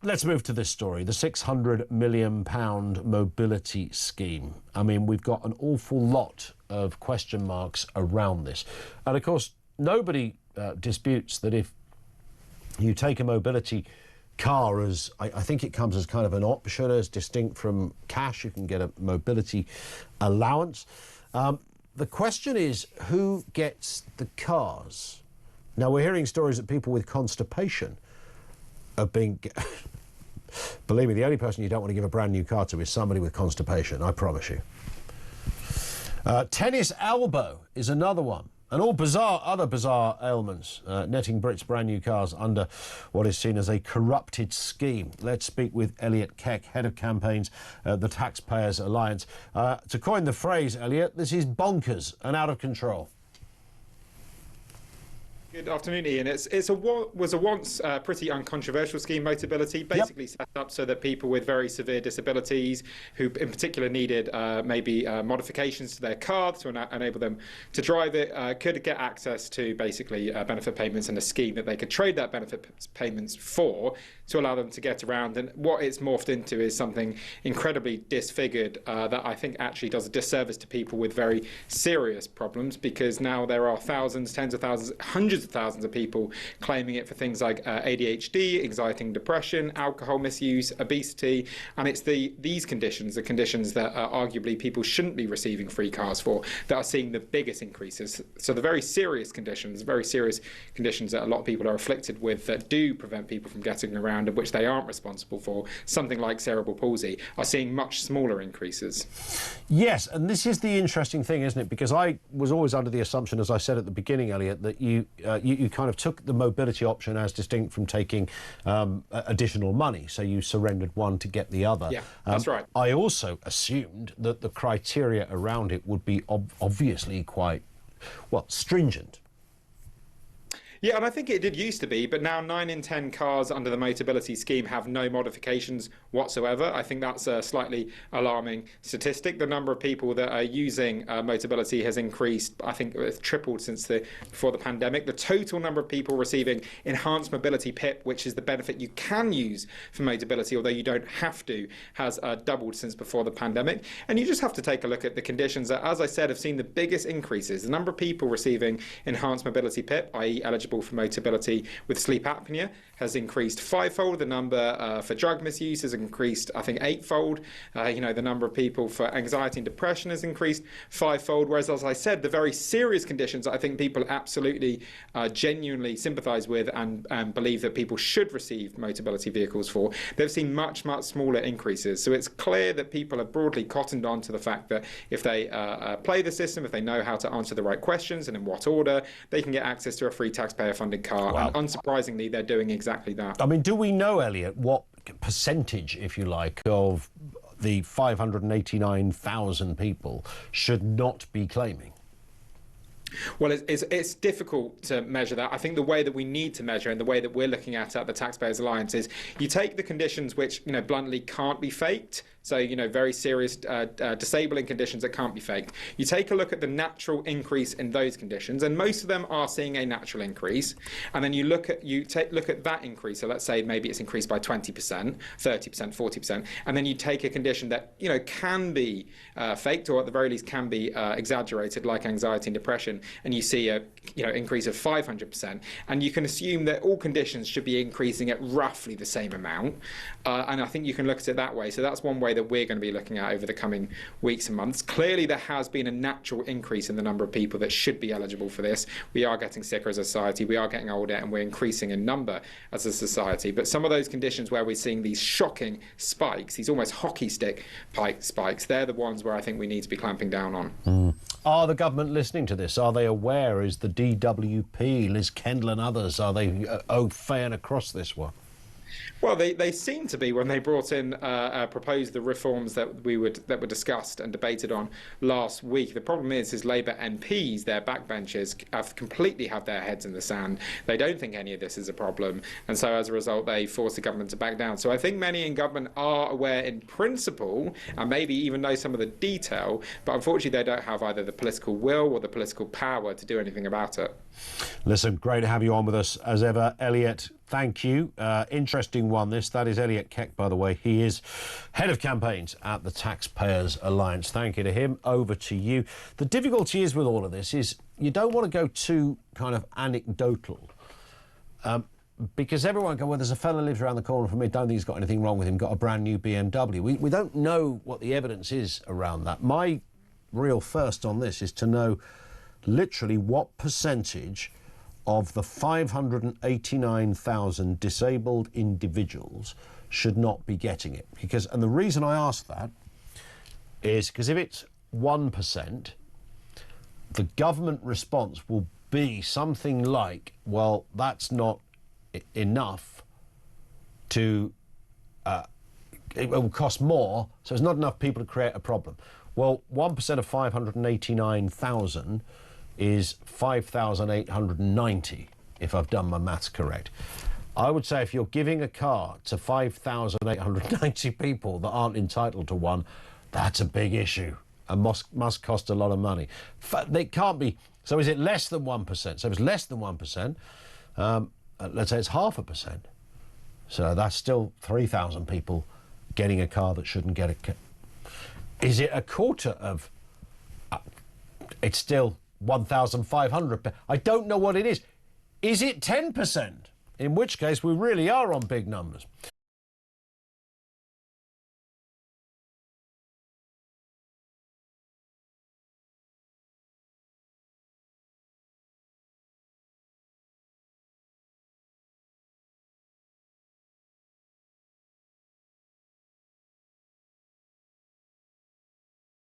Let's move to this story, the £600 million mobility scheme. I mean, we've got an awful lot of question marks around this. And of course, nobody disputes that if you take a mobility car as, I think it comes as kind of an option, as distinct from cash, you can get a mobility allowance. The question is, who gets the cars? Now, we're hearing stories that people with constipation are being... Believe me, the only person you don't want to give a brand new car to is somebody with constipation, I promise you. Tennis elbow is another one. And all other bizarre ailments, netting Brits brand new cars under what is seen as a corrupted scheme. Let's speak with Elliot Keck, Head of Campaigns at the Taxpayers Alliance. To coin the phrase, Elliot, this is bonkers and out of control. Good afternoon, Ian. It was a once pretty uncontroversial scheme, Motability, basically set up so that people with very severe disabilities, who in particular needed maybe modifications to their car to enable them to drive it, could get access to basically benefit payments and a scheme that they could trade that benefit payments for to allow them to get around. And what it's morphed into is something incredibly disfigured that I think actually does a disservice to people with very serious problems, because now there are thousands, tens of thousands, hundreds of thousands of people claiming it for things like ADHD, anxiety and depression, alcohol misuse, obesity, and it's these conditions, the conditions that arguably people shouldn't be receiving free cars for, that are seeing the biggest increases. So the very serious conditions that a lot of people are afflicted with that do prevent people from getting around, and which they aren't responsible for, something like cerebral palsy, are seeing much smaller increases. Yes, and this is the interesting thing, isn't it? Because I was always under the assumption, as I said at the beginning, Elliot, that you kind of took the mobility option as distinct from taking additional money. So you surrendered one to get the other. Yeah, that's right. I also assumed that the criteria around it would be obviously quite, well, stringent. Yeah, and I think it did used to be, but now 9 in 10 cars under the Motability scheme have no modifications whatsoever. I think that's a slightly alarming statistic. The number of people that are using Motability has increased, I think it's tripled since before the pandemic. The total number of people receiving enhanced mobility PIP, which is the benefit you can use for Motability, although you don't have to, has doubled since before the pandemic. And you just have to take a look at the conditions that, as I said, have seen the biggest increases. The number of people receiving enhanced mobility PIP, i.e. eligible for Motability with sleep apnea, has increased 5-fold. The number for drug misuse has increased, I think, 8-fold. The number of people for anxiety and depression has increased 5-fold. Whereas, as I said, the very serious conditions that I think people absolutely genuinely sympathise with and believe that people should receive Motability vehicles for, they've seen much, much smaller increases. So it's clear that people are broadly cottoned on to the fact that if they play the system, if they know how to answer the right questions and in what order, they can get access to a free taxpayer-funded car. Wow. And unsurprisingly, they're doing exactly that. I mean, do we know, Elliot, what percentage, if you like, of the 589,000 people should not be claiming? Well, it's difficult to measure that. I think the way that we need to measure, and the way that we're looking at the Taxpayers Alliance, is you take the conditions which, bluntly can't be faked. So, very serious disabling conditions that can't be faked. You take a look at the natural increase in those conditions, and most of them are seeing a natural increase. And then you look at that increase. So let's say maybe it's increased by 20%, 30%, 40%. And then you take a condition that, can be faked, or at the very least can be exaggerated, like anxiety and depression, and you see a increase of 500%. And you can assume that all conditions should be increasing at roughly the same amount. And I think you can look at it that way. So that's one way that we're going to be looking at over the coming weeks and months. Clearly, there has been a natural increase in the number of people that should be eligible for this. We are getting sicker as a society, we are getting older, and we're increasing in number as a society. But some of those conditions where we're seeing these shocking spikes, these almost hockey stick spikes, they're the ones where I think we need to be clamping down on. Are the government listening to this? Are they aware? Is the DWP, Liz Kendall and others, are they au fait across this one? Well, they seem to be, when they brought in proposed the reforms that were discussed and debated on last week. The problem is Labour MPs, their backbenchers, completely have their heads in the sand. They don't think any of this is a problem, and so as a result, they force the government to back down. So I think many in government are aware in principle, and maybe even know some of the detail, but unfortunately they don't have either the political will or the political power to do anything about it. Listen, great to have you on with us as ever, Elliot thank you. Interesting one, this. That is Elliot Keck, by the way. He is head of campaigns at the Taxpayers Alliance. Thank you to him. Over to you. The difficulty is with all of this is you don't want to go too kind of anecdotal. Because everyone go, well, there's a fella lives around the corner from me, don't think he's got anything wrong with him, got a brand new BMW. We don't know what the evidence is around that. My real first on this is to know literally what percentage of the 589,000 disabled individuals should not be getting it. And the reason I ask that is because if it's 1%, the government response will be something like, well, that's not enough to, it will cost more, so it's not enough people to create a problem. Well, 1% of 589,000 is 5,890, if I've done my maths correct. I would say if you're giving a car to 5,890 people that aren't entitled to one, that's a big issue and must cost a lot of money. They can't be, so is it less than 1%? So if it's less than 1%, let's say it's 0.5%. So that's still 3,000 people getting a car that shouldn't get a car. Is it a quarter of? It's still 1,500. I don't know what it is. Is it 10%? In which case we really are on big numbers.